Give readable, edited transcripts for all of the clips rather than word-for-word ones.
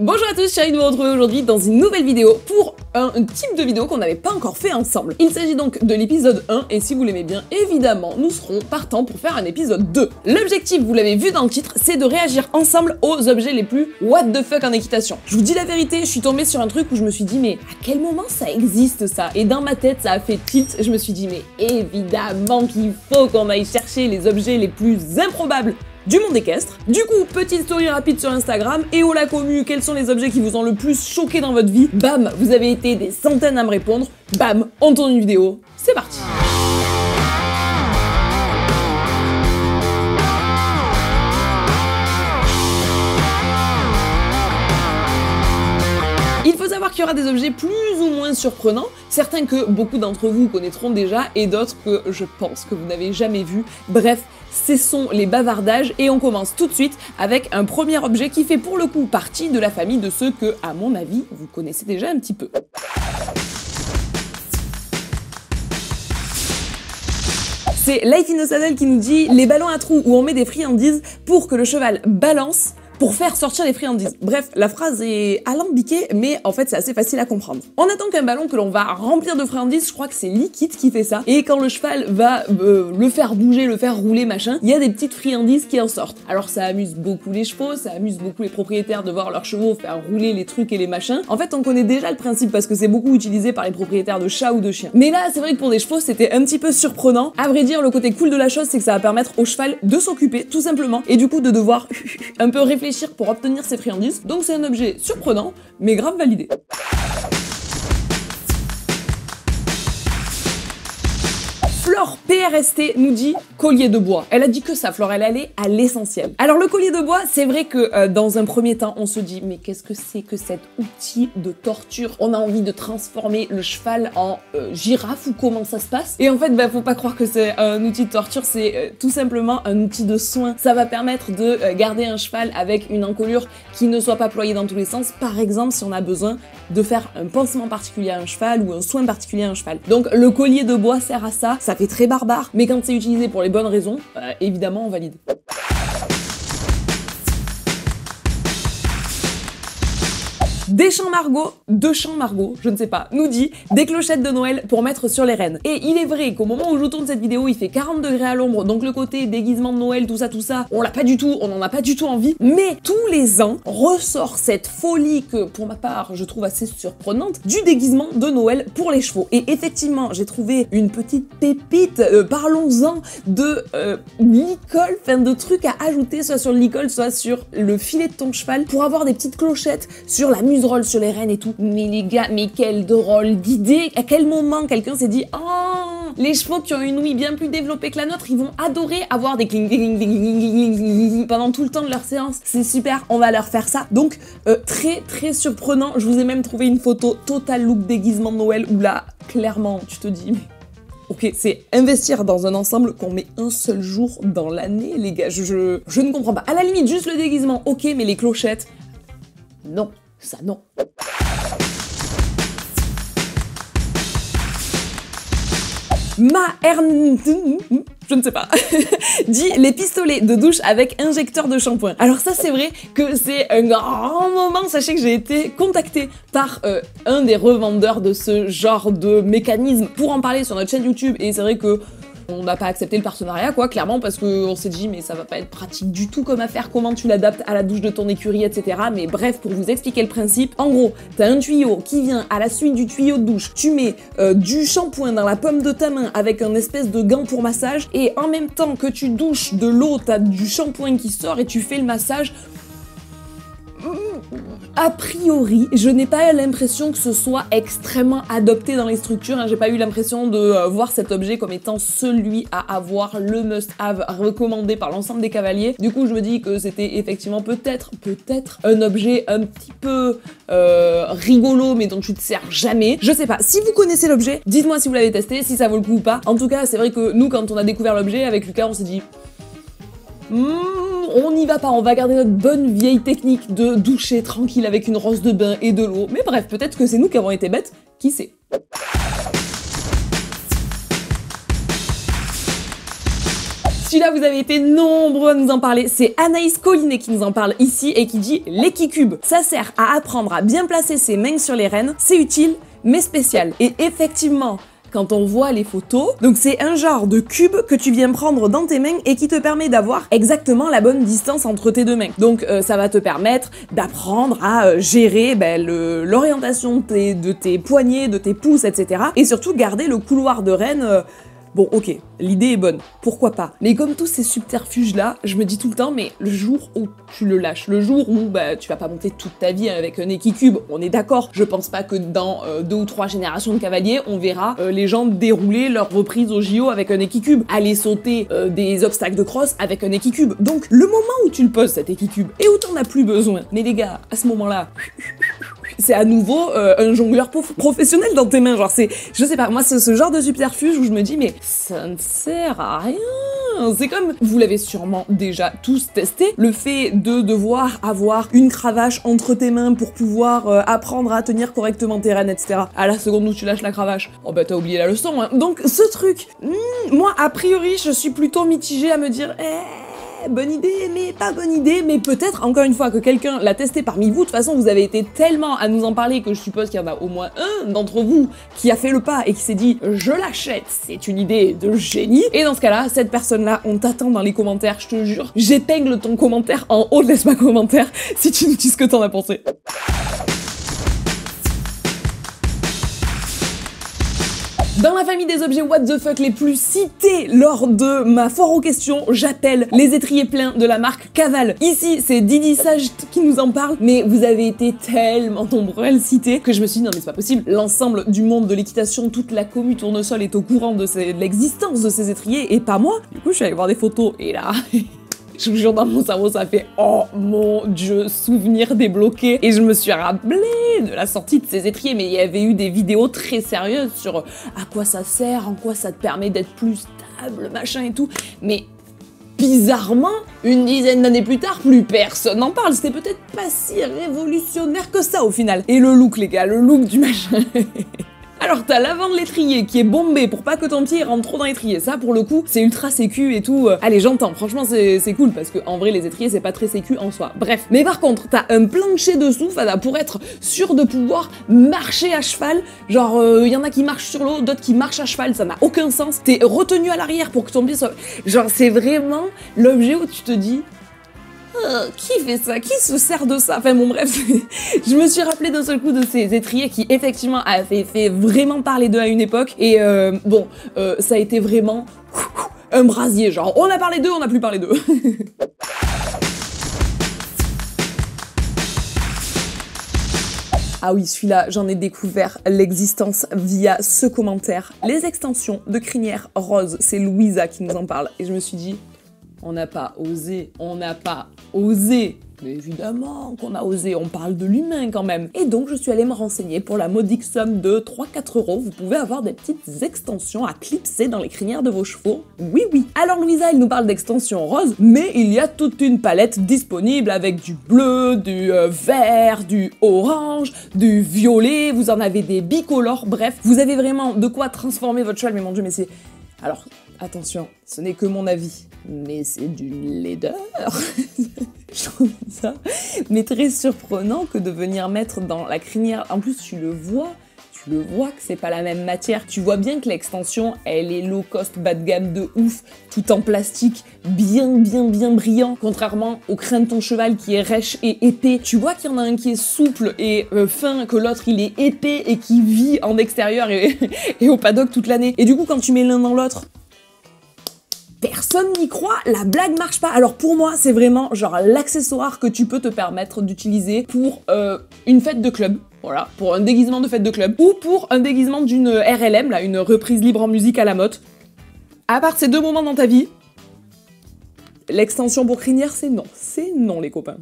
Bonjour à tous, je suis ravie de vous retrouver aujourd'hui dans une nouvelle vidéo pour un type de vidéo qu'on n'avait pas encore fait ensemble. Il s'agit donc de l'épisode 1 et si vous l'aimez bien, évidemment, nous serons partants pour faire un épisode 2. L'objectif, vous l'avez vu dans le titre, c'est de réagir ensemble aux objets les plus what the fuck en équitation. Je vous dis la vérité, je suis tombée sur un truc où je me suis dit mais à quel moment ça existe ça? Et dans ma tête, ça a fait tilt, je me suis dit mais évidemment qu'il faut qu'on aille chercher les objets les plus improbables du monde équestre. Du coup, petite story rapide sur Instagram, et oh la commu, quels sont les objets qui vous ont le plus choqué dans votre vie? Bam, vous avez été des centaines à me répondre, bam, on tourne une vidéo, c'est parti. Il faut savoir qu'il y aura des objets plus ou moins surprenants, certains que beaucoup d'entre vous connaîtront déjà et d'autres que je pense que vous n'avez jamais vus. Bref, cessons les bavardages et on commence tout de suite avec un premier objet qui fait pour le coup partie de la famille de ceux que, à mon avis, vous connaissez déjà un petit peu. C'est Life in the Saddle qui nous dit les ballons à trous où on met des friandises pour que le cheval balance pour faire sortir les friandises. Bref, la phrase est alambiquée, mais en fait c'est assez facile à comprendre. On attend qu'un ballon que l'on va remplir de friandises, je crois que c'est Liquid qui fait ça, et quand le cheval va le faire bouger, le faire rouler, machin, il y a des petites friandises qui en sortent. Alors ça amuse beaucoup les chevaux, ça amuse beaucoup les propriétaires de voir leurs chevaux faire rouler les trucs et les machins. En fait, on connaît déjà le principe parce que c'est beaucoup utilisé par les propriétaires de chats ou de chiens. Mais là, c'est vrai que pour des chevaux, c'était un petit peu surprenant. À vrai dire, le côté cool de la chose, c'est que ça va permettre au cheval de s'occuper, tout simplement, et du coup de devoir un peu réfléchir pour obtenir ces friandises. Donc c'est un objet surprenant, mais grave validé. Flore PRST nous dit collier de bois. Elle a dit que ça, Flore, elle allait à l'essentiel. Alors le collier de bois, c'est vrai que dans un premier temps, on se dit mais qu'est-ce que c'est que cet outil de torture? On a envie de transformer le cheval en girafe ou comment ça se passe? Et en fait, bah, faut pas croire que c'est un outil de torture, c'est tout simplement un outil de soin. Ça va permettre de garder un cheval avec une encolure qui ne soit pas ployée dans tous les sens. Par exemple, si on a besoin de faire un pansement particulier à un cheval ou un soin particulier à un cheval. Donc le collier de bois sert à ça. Ça fait très barbare, mais quand c'est utilisé pour les bonnes raisons, évidemment on valide. Deschamps Margot, je ne sais pas, nous dit des clochettes de Noël pour mettre sur les rennes. Et il est vrai qu'au moment où je tourne cette vidéo, il fait 40 degrés à l'ombre, donc le côté déguisement de Noël, tout ça, on l'a pas du tout, on en a pas du tout envie. Mais tous les ans, ressort cette folie que, pour ma part, je trouve assez surprenante, du déguisement de Noël pour les chevaux. Et effectivement, j'ai trouvé une petite pépite, parlons-en de licol, enfin de trucs à ajouter, soit sur le licol, soit sur le filet de ton cheval, pour avoir des petites clochettes sur la muserolle, sur les rênes et tout. Mais les gars, mais quelle drôle d'idée! À quel moment quelqu'un s'est dit oh, les chevaux qui ont une ouïe bien plus développée que la nôtre, ils vont adorer avoir des cling cling cling pendant tout le temps de leur séance. C'est super, on va leur faire ça. Donc très surprenant. Je vous ai même trouvé une photo total look déguisement de Noël où là, clairement, tu te dis mais ok, c'est investir dans un ensemble qu'on met un seul jour dans l'année, les gars. Je ne comprends pas. À la limite, juste le déguisement, ok, mais les clochettes, non. Ça non. Je ne sais pas, dit les pistolets de douche avec injecteur de shampoing. Alors ça c'est vrai que c'est un grand moment, sachez que j'ai été contactée par un des revendeurs de ce genre de mécanisme pour en parler sur notre chaîne YouTube et c'est vrai que on n'a pas accepté le partenariat, quoi, clairement, parce qu'on s'est dit, mais ça va pas être pratique du tout comme affaire, comment tu l'adaptes à la douche de ton écurie, etc. Mais bref, pour vous expliquer le principe, en gros, t'as un tuyau qui vient à la suite du tuyau de douche, tu mets du shampoing dans la paume de ta main avec un espèce de gant pour massage, et en même temps que tu douches de l'eau, t'as du shampoing qui sort et tu fais le massage. A priori, je n'ai pas l'impression que ce soit extrêmement adopté dans les structures, hein. J'ai pas eu l'impression de voir cet objet comme étant celui à avoir, le must-have recommandé par l'ensemble des cavaliers. Du coup, je me dis que c'était effectivement peut-être un objet un petit peu rigolo, mais dont tu te sers jamais. Je sais pas, si vous connaissez l'objet, dites-moi si vous l'avez testé, si ça vaut le coup ou pas. En tout cas, c'est vrai que nous, quand on a découvert l'objet, avec Lucas, on s'est dit on n'y va pas, on va garder notre bonne vieille technique de doucher tranquille avec une rose de bain et de l'eau. Mais bref, peut-être que c'est nous qui avons été bêtes, qui sait. Celui-là, vous avez été nombreux à nous en parler. C'est Anaïs Collinet qui nous en parle ici et qui dit l'Equicube. Ça sert à apprendre à bien placer ses mains sur les rênes. C'est utile, mais spécial. Et effectivement, quand on voit les photos, donc c'est un genre de cube que tu viens prendre dans tes mains et qui te permet d'avoir exactement la bonne distance entre tes deux mains. Donc ça va te permettre d'apprendre à gérer l'orientation de tes poignets, de tes pouces, etc. Et surtout garder le couloir de rêne. Bon, ok, l'idée est bonne, pourquoi pas. Mais comme tous ces subterfuges-là, je me dis tout le temps, mais le jour où tu le lâches, le jour où tu vas pas monter toute ta vie avec un Equicube, on est d'accord, je pense pas que dans 2 ou 3 générations de cavaliers, on verra les gens dérouler leur reprise au JO avec un Equicube, aller sauter des obstacles de cross avec un Equicube. Donc, le moment où tu le poses, cet Equicube, et où t'en as plus besoin, mais les gars, à ce moment-là... c'est à nouveau un jongleur professionnel dans tes mains, genre c'est, je sais pas, moi c'est ce genre de subterfuge où je me dis mais ça ne sert à rien. C'est comme, vous l'avez sûrement déjà tous testé, le fait de devoir avoir une cravache entre tes mains pour pouvoir apprendre à tenir correctement tes rênes, etc. À la seconde où tu lâches la cravache, oh bah t'as oublié la leçon, hein. Donc ce truc, moi a priori je suis plutôt mitigée à me dire bonne idée, mais pas bonne idée, mais peut-être, encore une fois, que quelqu'un l'a testé parmi vous. De toute façon, vous avez été tellement à nous en parler que je suppose qu'il y en a au moins un d'entre vous qui a fait le pas et qui s'est dit « je l'achète, c'est une idée de génie ». Et dans ce cas-là, cette personne-là, on t'attend dans les commentaires, je te jure. J'épingle ton commentaire en haut de l'espace commentaire si tu nous dis ce que t'en as pensé. Dans la famille des objets what the fuck les plus cités lors de ma foire aux questions, j'appelle les étriers pleins de la marque Caval. Ici, c'est Didi Sage qui nous en parle, mais vous avez été tellement nombreux à le citer que je me suis dit non mais c'est pas possible. L'ensemble du monde de l'équitation, toute la commu tournesol est au courant de l'existence de ces étriers et pas moi. Du coup, je suis allée voir des photos et là... je vous jure, dans mon cerveau, ça fait « Oh mon Dieu, souvenir débloqué !» Et je me suis rappelé de la sortie de ces étriers, mais il y avait eu des vidéos très sérieuses sur à quoi ça sert, en quoi ça te permet d'être plus stable, machin et tout. Mais bizarrement, une dizaine d'années plus tard, plus personne n'en parle. C'était peut-être pas si révolutionnaire que ça au final. Et le look, les gars, le look du machin... Alors t'as l'avant de l'étrier qui est bombé pour pas que ton pied rentre trop dans l'étrier, ça pour le coup c'est ultra sécu et tout, allez j'entends, franchement c'est cool parce que en vrai les étriers c'est pas très sécu en soi, bref. Mais par contre t'as un plancher dessous, pour être sûr de pouvoir marcher à cheval, genre y en a qui marchent sur l'eau, d'autres qui marchent à cheval, ça n'a aucun sens, t'es retenu à l'arrière pour que ton pied soit... Genre c'est vraiment l'objet où tu te dis... qui fait ça? Qui se sert de ça? Enfin bon bref, je me suis rappelé d'un seul coup de ces étriers qui effectivement avaient fait vraiment parler d'eux à une époque et ça a été vraiment un brasier, genre on a parlé d'eux, on n'a plus parlé d'eux. Ah oui, celui-là, j'en ai découvert l'existence via ce commentaire. Les extensions de crinière rose, c'est Louisa qui nous en parle et je me suis dit... on n'a pas osé, on n'a pas osé. Mais évidemment qu'on a osé, on parle de l'humain quand même. Et donc je suis allée me renseigner pour la modique somme de 3-4 €. Vous pouvez avoir des petites extensions à clipser dans les crinières de vos chevaux. Oui, oui. Alors Louisa, elle nous parle d'extensions roses, mais il y a toute une palette disponible avec du bleu, du vert, du orange, du violet. Vous en avez des bicolores. Bref, vous avez vraiment de quoi transformer votre cheval. Mais mon Dieu, mais c'est... Alors, attention, ce n'est que mon avis, mais c'est d'une laideur. Je trouve ça mais très surprenant que de venir mettre dans la crinière. En plus, tu le vois que c'est pas la même matière. Tu vois bien que l'extension, elle est low cost, bas de gamme de ouf, tout en plastique, bien brillant, contrairement au crâne de ton cheval qui est rêche et épais. Tu vois qu'il y en a un qui est souple et fin, que l'autre il est épais et qui vit en extérieur et au paddock toute l'année. Et du coup, quand tu mets l'un dans l'autre, personne n'y croit, la blague marche pas. Alors pour moi, c'est vraiment genre l'accessoire que tu peux te permettre d'utiliser pour une fête de club. Voilà, pour un déguisement de fête de club, ou pour un déguisement d'une RLM, là, une reprise libre en musique à la Motte. À part ces deux moments dans ta vie, l'extension pour crinière, c'est non les copains.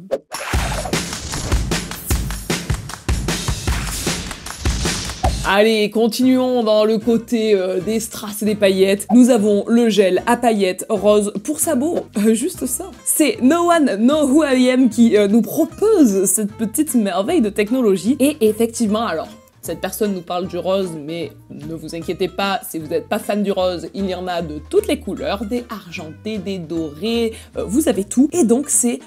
Allez, continuons dans le côté des strass et des paillettes. Nous avons le gel à paillettes rose pour sabots. Juste ça. C'est No One Know Who I Am qui nous propose cette petite merveille de technologie. Et effectivement, alors, cette personne nous parle du rose, mais ne vous inquiétez pas, si vous n'êtes pas fan du rose, il y en a de toutes les couleurs, des argentés, des dorés, vous avez tout. Et donc c'est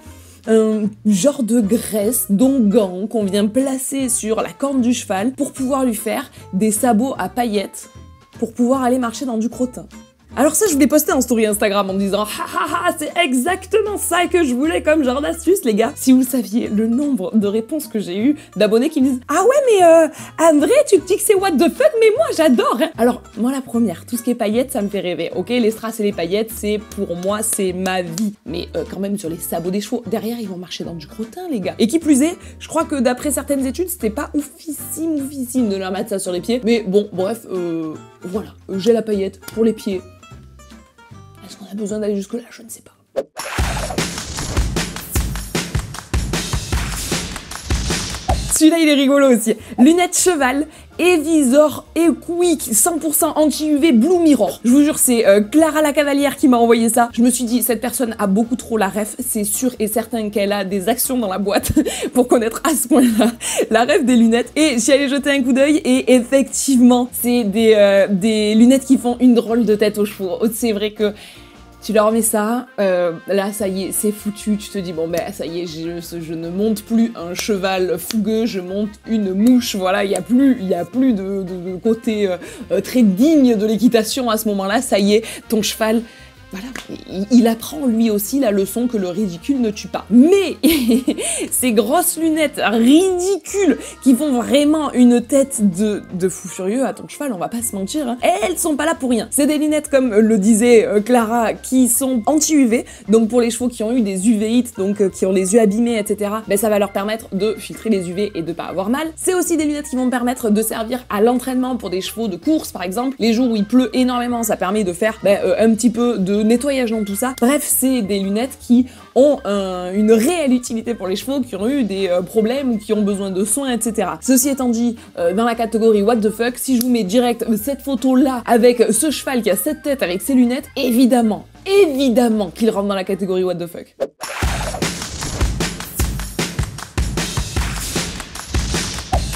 un genre de graisse d'onguent qu'on vient placer sur la corne du cheval pour pouvoir lui faire des sabots à paillettes pour pouvoir aller marcher dans du crottin. Alors ça, je l'ai posté en story Instagram en me disant « Ha ha ha, c'est exactement ça que je voulais comme genre d'astuce, les gars !» Si vous saviez le nombre de réponses que j'ai eu d'abonnés qui me disent « Ah ouais, mais André, tu te dis que c'est what the fuck, mais moi j'adore hein !» Alors, moi la première, tout ce qui est paillettes, ça me fait rêver. Ok, les strass et les paillettes, c'est pour moi, c'est ma vie. Mais quand même, sur les sabots des chevaux, derrière, ils vont marcher dans du crottin, les gars. Et qui plus est, je crois que d'après certaines études, c'était pas oufissime de leur mettre ça sur les pieds. Mais bon, bref, voilà, j'ai la paillette pour les pieds. Est-ce qu'on a besoin d'aller jusque-là? Je ne sais pas. Celui-là, il est rigolo aussi. Lunettes cheval et visor et quick 100% anti-UV Blue Mirror. Je vous jure, c'est Clara la Cavalière qui m'a envoyé ça. Je me suis dit, cette personne a beaucoup trop la ref. C'est sûr et certain qu'elle a des actions dans la boîte pour connaître à ce point-là la ref des lunettes. Et j'y allais jeter un coup d'œil et effectivement, c'est des lunettes qui font une drôle de tête aux chevaux. C'est vrai que tu leur mets ça, là ça y est, c'est foutu, tu te dis bon ben ça y est, je ne monte plus un cheval fougueux, je monte une mouche, voilà, il y a plus de côté très digne de l'équitation à ce moment-là, ça y est, ton cheval, voilà, il apprend lui aussi la leçon que le ridicule ne tue pas. Mais ces grosses lunettes ridicules qui font vraiment une tête de fou furieux à ton cheval, on va pas se mentir, hein, elles sont pas là pour rien. C'est des lunettes, comme le disait Clara, qui sont anti-UV, donc pour les chevaux qui ont eu des uvéites, donc qui ont les yeux abîmés, etc., ben ça va leur permettre de filtrer les UV et de pas avoir mal. C'est aussi des lunettes qui vont permettre de servir à l'entraînement pour des chevaux de course, par exemple. Les jours où il pleut énormément, ça permet de faire un petit peu de nettoyage dans tout ça. Bref, c'est des lunettes qui ont une réelle utilité pour les chevaux qui ont eu des problèmes ou qui ont besoin de soins, etc. Ceci étant dit, dans la catégorie what the fuck, si je vous mets direct cette photo-là avec ce cheval qui a cette tête avec ses lunettes, évidemment qu'il rentre dans la catégorie what the fuck.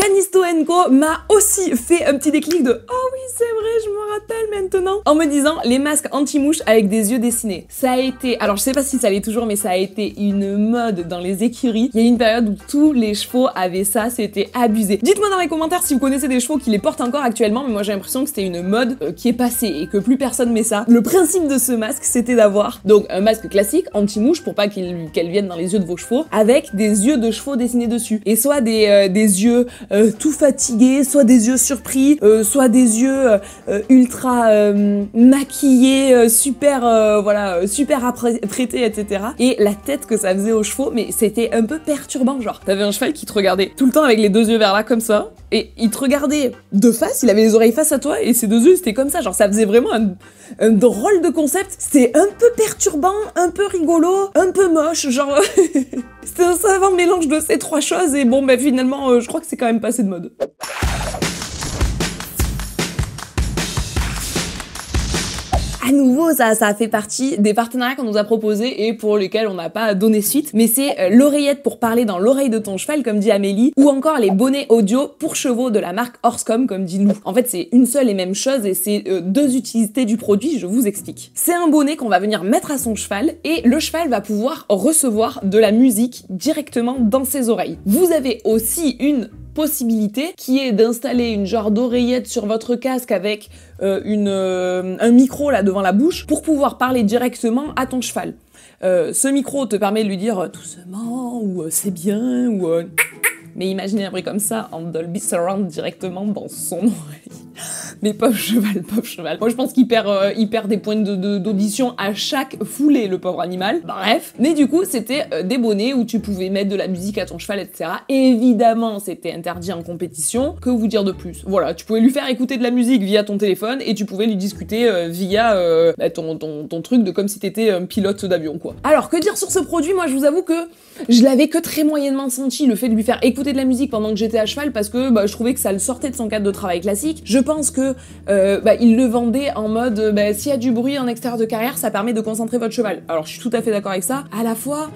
Canisto & Co m'a aussi fait un petit déclic de « Oh oui, c'est vrai, je me rappelle maintenant !» en me disant les masques anti-mouches avec des yeux dessinés. Ça a été, alors je sais pas si ça l'est toujours, mais ça a été une mode dans les écuries. Il y a eu une période où tous les chevaux avaient ça, c'était abusé. Dites-moi dans les commentaires si vous connaissez des chevaux qui les portent encore actuellement, mais moi j'ai l'impression que c'était une mode qui est passée et que plus personne met ça. Le principe de ce masque, c'était d'avoir donc un masque classique, anti-mouche, pour pas qu'elle vienne dans les yeux de vos chevaux, avec des yeux de chevaux dessinés dessus. Et soit des yeux tout fatigués, soit des yeux surpris, soit des yeux ultra maquillés, super apprêtés, etc. Et la tête que ça faisait aux chevaux, mais c'était un peu perturbant, genre. T'avais un cheval qui te regardait tout le temps avec les deux yeux vers là, comme ça, et il te regardait de face, il avait les oreilles face à toi, et ses deux yeux, c'était comme ça, genre ça faisait vraiment un drôle de concept. C'était un peu perturbant, un peu rigolo, un peu moche, genre... C'était un savant mélange de ces trois choses, et bon, ben finalement, je crois que c'est quand même passé de mode. À nouveau, ça a fait partie des partenariats qu'on nous a proposés et pour lesquels on n'a pas donné suite, mais c'est l'oreillette pour parler dans l'oreille de ton cheval, comme dit Amélie, ou encore les bonnets audio pour chevaux de la marque Horsecom, comme dit Lou. En fait, c'est une seule et même chose et c'est deux utilités du produit, je vous explique. C'est un bonnet qu'on va venir mettre à son cheval et le cheval va pouvoir recevoir de la musique directement dans ses oreilles. Vous avez aussi une possibilité qui est d'installer une genre d'oreillette sur votre casque avec un micro là devant la bouche pour pouvoir parler directement à ton cheval. Ce micro te permet de lui dire doucement ou c'est bien ou mais imaginez un bruit comme ça en Dolby Surround directement dans son oreille. Mais pauvre cheval. Moi je pense qu'il perd des points d'audition à chaque foulée, le pauvre animal. Bref. Mais du coup, c'était des bonnets où tu pouvais mettre de la musique à ton cheval, etc. Évidemment, c'était interdit en compétition. Que vous dire de plus? Voilà, tu pouvais lui faire écouter de la musique via ton téléphone et tu pouvais lui discuter via ton truc de comme si t'étais un pilote d'avion, quoi. Alors, que dire sur ce produit? Moi, je vous avoue que je l'avais que très moyennement senti, le fait de lui faire écouter de la musique pendant que j'étais à cheval, parce que je trouvais que ça le sortait de son cadre de travail classique. Je pense que il le vendait en mode s'il y a du bruit en extérieur de carrière, ça permet de concentrer votre cheval. Alors je suis tout à fait d'accord avec ça. À la fois,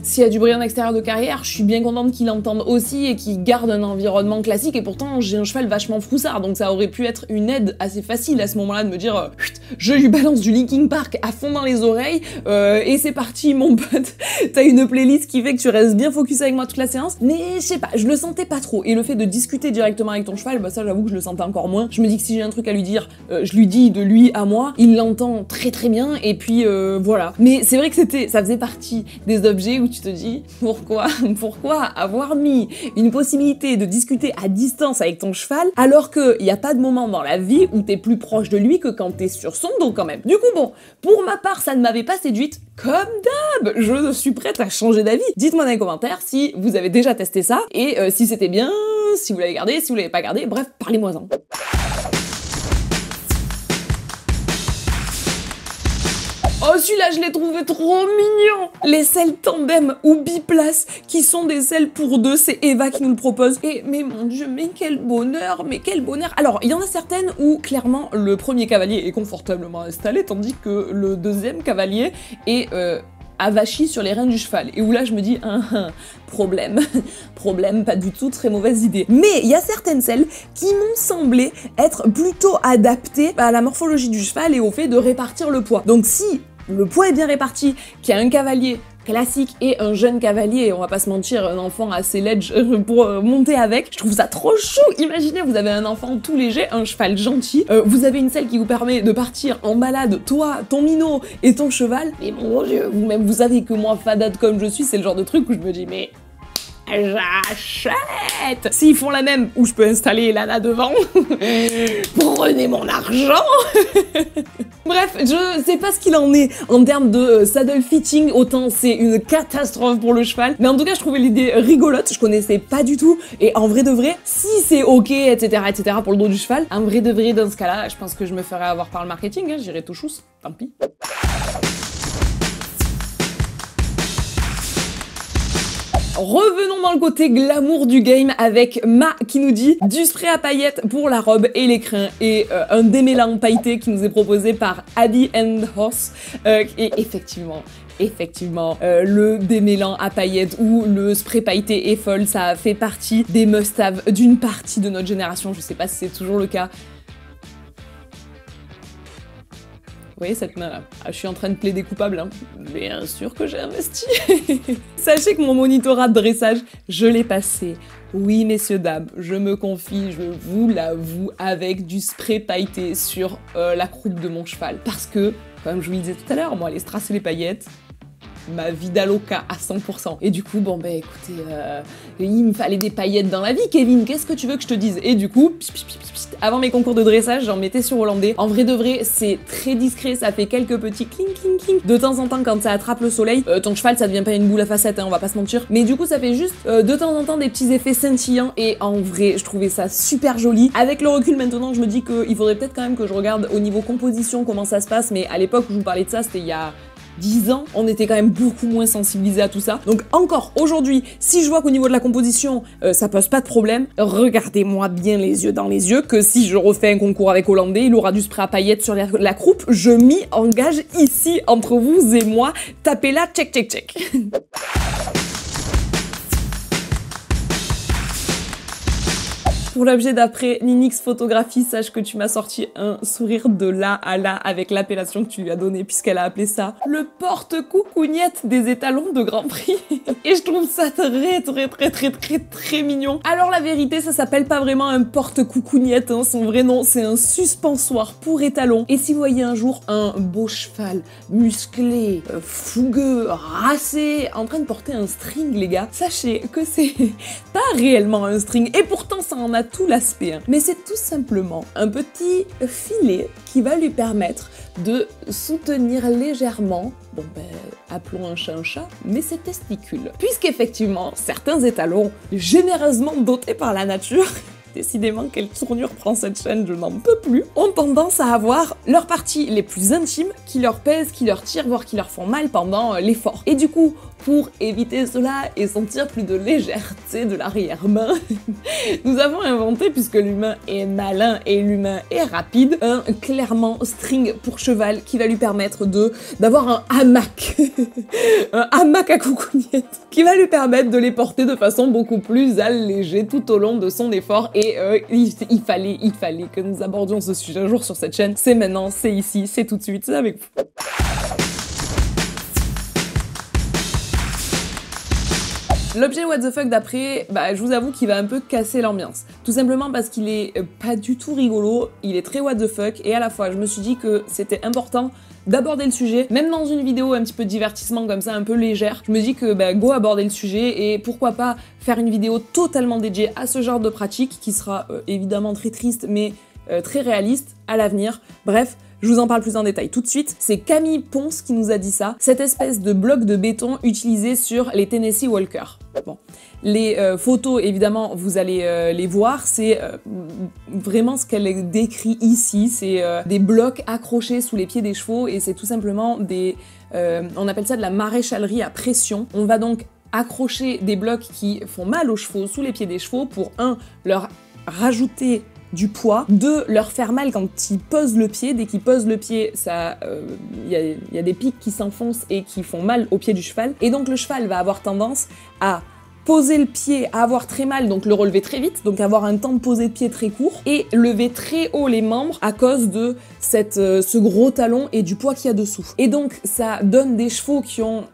s'il y a du bruit en extérieur de carrière, je suis bien contente qu'il entende aussi et qu'il garde un environnement classique, et pourtant j'ai un cheval vachement froussard, donc ça aurait pu être une aide assez facile à ce moment-là de me dire je lui balance du Linkin Park à fond dans les oreilles, et c'est parti mon pote, t'as une playlist qui fait que tu restes bien focus avec moi toute la séance. Mais je sais pas, je le sentais pas trop, et le fait de discuter directement avec ton cheval, bah ça j'avoue que je le sentais encore moins. Je me dis que si j'ai un truc à lui dire, je lui dis de lui à moi, il l'entend très très bien, et puis voilà. Mais c'est vrai que ça faisait partie des objets où tu te dis pourquoi avoir mis une possibilité de discuter à distance avec ton cheval alors qu'il n'y a pas de moment dans la vie où t'es plus proche de lui que quand t'es sur son dos quand même. Du coup bon, pour ma part ça ne m'avait pas séduite, comme d'hab, je suis prête à changer d'avis. Dites-moi dans les commentaires si vous avez déjà testé ça, et si c'était bien, si vous l'avez gardé, si vous l'avez pas gardé, bref, parlez-moi-en. Oh, celui-là, je l'ai trouvé trop mignon! Les selles tandem ou biplace, qui sont des selles pour deux, c'est Eva qui nous le propose. Et, mais mon dieu, mais quel bonheur, mais quel bonheur! Alors, il y en a certaines où, clairement, le premier cavalier est confortablement installé, tandis que le deuxième cavalier est, avachi sur les reins du cheval, et où là je me dis problème, pas du tout, très mauvaise idée. Mais il y a certaines selles qui m'ont semblé être plutôt adaptées à la morphologie du cheval et au fait de répartir le poids. Donc si le poids est bien réparti, qu'il y a un cavalier classique et un jeune cavalier, on va pas se mentir, un enfant assez ledge pour monter avec, je trouve ça trop chou. Imaginez, vous avez un enfant tout léger, un cheval gentil, vous avez une selle qui vous permet de partir en balade, toi, ton minot et ton cheval, et mon dieu, vous-même vous savez que moi, fadade comme je suis, c'est le genre de truc où je me dis mais j'achète! S'ils font la même où je peux installer Lana devant, prenez mon argent. Bref, je sais pas ce qu'il en est en termes de saddle fitting, autant c'est une catastrophe pour le cheval, mais en tout cas je trouvais l'idée rigolote, je connaissais pas du tout, et en vrai de vrai, si c'est ok, etc., pour le dos du cheval, en vrai de vrai, dans ce cas-là, je pense que je me ferai avoir par le marketing, hein, j'irai tout chousse, tant pis. Revenons dans le côté glamour du game avec Ma qui nous dit du spray à paillettes pour la robe et les crins, et un démêlant pailleté qui nous est proposé par Abby and Horse, et effectivement, le démêlant à paillettes ou le spray pailleté et folle, ça fait partie des must-have d'une partie de notre génération, je sais pas si c'est toujours le cas. Vous voyez cette main là? Ah, je suis en train de plaider coupable, hein. Bien sûr que j'ai investi. Sachez que mon monitorat de dressage, je l'ai passé. Oui, messieurs, dames, je me confie, je vous l'avoue, avec du spray pailleté sur la croupe de mon cheval. Parce que, comme je vous le disais tout à l'heure, moi, les strass et les paillettes, ma vida loca à 100%. Et du coup, bon bah écoutez, il me fallait des paillettes dans la vie, Kevin, qu'est-ce que tu veux que je te dise? Et du coup, avant mes concours de dressage, j'en mettais sur hollandais. En vrai de vrai, c'est très discret, ça fait quelques petits cling cling cling. De temps en temps, quand ça attrape le soleil, ton cheval, ça devient pas une boule à facettes, hein, on va pas se mentir. Mais du coup, ça fait juste de temps en temps des petits effets scintillants, et en vrai, je trouvais ça super joli. Avec le recul maintenant, je me dis qu'il faudrait peut-être quand même que je regarde au niveau composition comment ça se passe, mais à l'époque où je vous parlais de ça, c'était il y a 10 ans, on était quand même beaucoup moins sensibilisés à tout ça. Donc encore aujourd'hui, si je vois qu'au niveau de la composition, ça pose pas de problème, regardez-moi bien les yeux dans les yeux, que si je refais un concours avec Hollandais, il aura du spray à paillettes sur la croupe, je m'y engage ici, entre vous et moi, tapez-la, check check check. Pour l'objet d'après, Ninix Photographie, sache que tu m'as sorti un sourire de là à là avec l'appellation que tu lui as donnée, puisqu'elle a appelé ça le porte-coucougnette des étalons de Grand Prix. Et je trouve ça très mignon. Alors la vérité, ça s'appelle pas vraiment un porte-coucougnette, hein. Son vrai nom, c'est un suspensoire pour étalons. Et si vous voyez un jour un beau cheval, musclé, fougueux, racé, en train de porter un string, les gars, sachez que c'est pas réellement un string. Et pourtant, ça en a tout l'aspect, hein. Mais c'est tout simplement un petit filet qui va lui permettre de soutenir légèrement, bon ben, appelons un chat, mais ses testicules. Puisqu'effectivement, certains étalons, généreusement dotés par la nature, décidément quelle tournure prend cette chaîne, je n'en peux plus, ont tendance à avoir leurs parties les plus intimes qui leur pèsent, qui leur tirent, voire qui leur font mal pendant l'effort. Et du coup, Pour éviter cela et sentir plus de légèreté de l'arrière-main, nous avons inventé, puisque l'humain est malin et l'humain est rapide, un clairement string pour cheval qui va lui permettre d'avoir un hamac, un hamac à coucougnettes, qui va lui permettre de les porter de façon beaucoup plus allégée tout au long de son effort. Et il fallait que nous abordions ce sujet un jour sur cette chaîne. C'est maintenant, c'est ici, c'est tout de suite, c'est avec vous. L'objet what the fuck d'après, je vous avoue qu'il va un peu casser l'ambiance. Tout simplement parce qu'il est pas du tout rigolo, il est très what the fuck, et à la fois je me suis dit que c'était important d'aborder le sujet, même dans une vidéo un petit peu divertissement comme ça, un peu légère. Je me dis que go aborder le sujet et pourquoi pas faire une vidéo totalement dédiée à ce genre de pratique qui sera évidemment très triste mais très réaliste à l'avenir. Bref, je vous en parle plus en détail tout de suite. C'est Camille Ponce qui nous a dit ça, cette espèce de bloc de béton utilisé sur les Tennessee Walker. Bon, les photos, évidemment, vous allez les voir, c'est vraiment ce qu'elle décrit ici, c'est des blocs accrochés sous les pieds des chevaux et c'est tout simplement des... on appelle ça de la maréchalerie à pression. On va donc accrocher des blocs qui font mal aux chevaux sous les pieds des chevaux pour, leur rajouter du poids, 2, leur faire mal quand ils posent le pied. Dès qu'ils posent le pied, il y a des pics qui s'enfoncent et qui font mal au pied du cheval. Et donc le cheval va avoir tendance à poser le pied, à avoir très mal, donc le relever très vite, donc avoir un temps de poser de pied très court, et lever très haut les membres à cause de ce gros talon et du poids qu'il y a dessous. Et donc ça donne des chevaux qui ont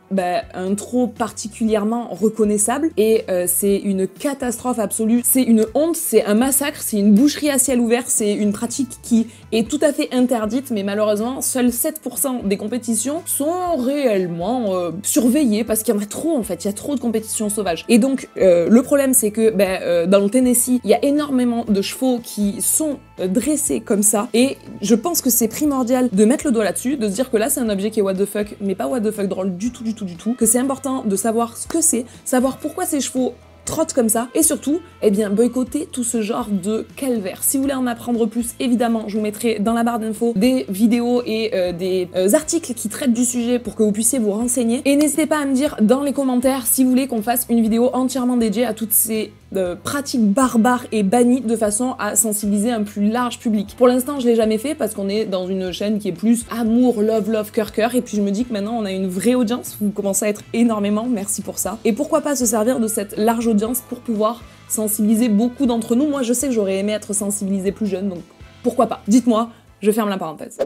un trot particulièrement reconnaissable, et c'est une catastrophe absolue, c'est une honte, c'est un massacre, c'est une boucherie à ciel ouvert, c'est une pratique qui est tout à fait interdite, mais malheureusement seuls 7% des compétitions sont réellement surveillées, parce qu'il y en a trop en fait, il y a trop de compétitions sauvages. Et donc le problème c'est que dans le Tennessee, il y a énormément de chevaux qui sont dressés comme ça, et je pense que c'est primordial de mettre le doigt là-dessus, de se dire que là c'est un objet qui est what the fuck, mais pas what the fuck drôle du tout, que c'est important de savoir ce que c'est, savoir pourquoi ces chevaux trottent comme ça, et surtout, boycotter tout ce genre de calvaire. Si vous voulez en apprendre plus, évidemment, je vous mettrai dans la barre d'infos des vidéos et des articles qui traitent du sujet pour que vous puissiez vous renseigner. Et n'hésitez pas à me dire dans les commentaires si vous voulez qu'on fasse une vidéo entièrement dédiée à toutes ces pratiques barbares et bannies de façon à sensibiliser un plus large public. Pour l'instant, je l'ai jamais fait parce qu'on est dans une chaîne qui est plus amour, love, cœur, et puis je me dis que maintenant on a une vraie audience, vous commencez à être énormément, merci pour ça. Et pourquoi pas se servir de cette large audience pour pouvoir sensibiliser beaucoup d'entre nous. Moi, je sais que j'aurais aimé être sensibilisée plus jeune, donc pourquoi pas? Dites-moi, je ferme la parenthèse.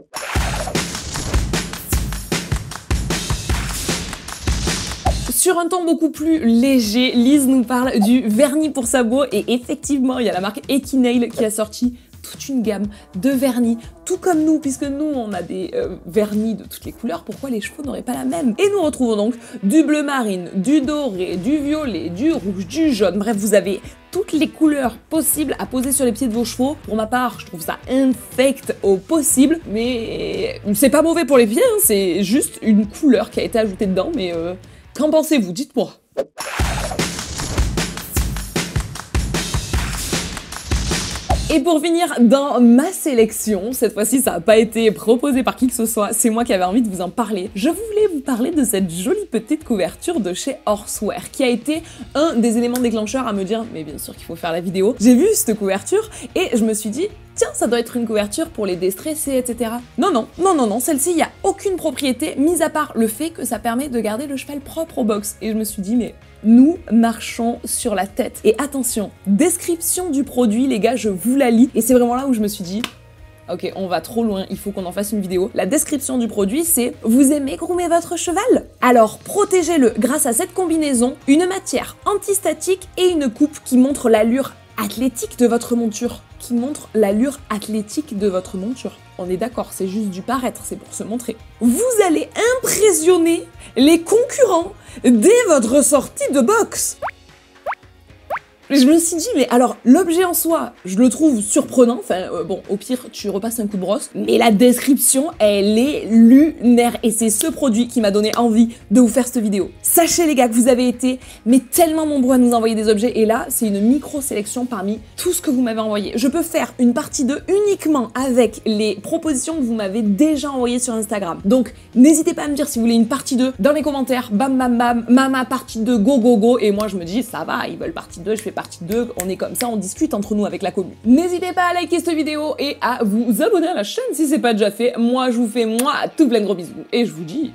Sur un ton beaucoup plus léger, Lise nous parle du vernis pour sabots, et effectivement, il y a la marque Equinail qui a sorti toute une gamme de vernis, tout comme nous, puisque nous on a des vernis de toutes les couleurs, pourquoi les chevaux n'auraient pas la même? Et nous retrouvons donc du bleu marine, du doré, du violet, du rouge, du jaune, bref, vous avez toutes les couleurs possibles à poser sur les pieds de vos chevaux. Pour ma part, je trouve ça infect au possible, mais c'est pas mauvais pour les pieds, hein, c'est juste une couleur qui a été ajoutée dedans, mais qu'en pensez-vous? Dites-moi. Et pour finir dans ma sélection, cette fois-ci ça n'a pas été proposé par qui que ce soit, c'est moi qui avais envie de vous en parler. Je voulais vous parler de cette jolie petite couverture de chez Horseware, qui a été un des éléments déclencheurs à me dire, mais bien sûr qu'il faut faire la vidéo. J'ai vu cette couverture et je me suis dit, tiens, ça doit être une couverture pour les déstresser, etc. Non, celle-ci, il n'y a aucune propriété, mis à part le fait que ça permet de garder le cheval propre au box. Et je me suis dit, mais nous marchons sur la tête. Et attention, description du produit, les gars, je vous la lis. Et c'est vraiment là où je me suis dit, ok, on va trop loin, il faut qu'on en fasse une vidéo. La description du produit, c'est « Vous aimez groomer votre cheval? Alors protégez-le grâce à cette combinaison, une matière antistatique et une coupe qui montre l'allure athlétique de votre monture. » Qui montre l'allure athlétique de votre monture. On est d'accord, c'est juste du paraître, c'est pour se montrer. Vous allez impressionner les concurrents dès votre sortie de boxe. Je me suis dit, mais alors, l'objet en soi, je le trouve surprenant, enfin, bon, au pire, tu repasses un coup de brosse, mais la description, elle est lunaire, et c'est ce produit qui m'a donné envie de vous faire cette vidéo. Sachez les gars que vous avez été, mais tellement nombreux à nous envoyer des objets, et là, c'est une micro-sélection parmi tout ce que vous m'avez envoyé. Je peux faire une partie 2 uniquement avec les propositions que vous m'avez déjà envoyées sur Instagram. Donc, n'hésitez pas à me dire si vous voulez une partie 2 dans les commentaires, bam bam bam, mama partie 2, go go go, et moi je me dis, ça va, ils veulent partie 2, je fais partie 2, on est comme ça, on discute entre nous avec la commune. N'hésitez pas à liker cette vidéo et à vous abonner à la chaîne si c'est pas déjà fait. Moi, je vous fais tout plein de gros bisous et je vous dis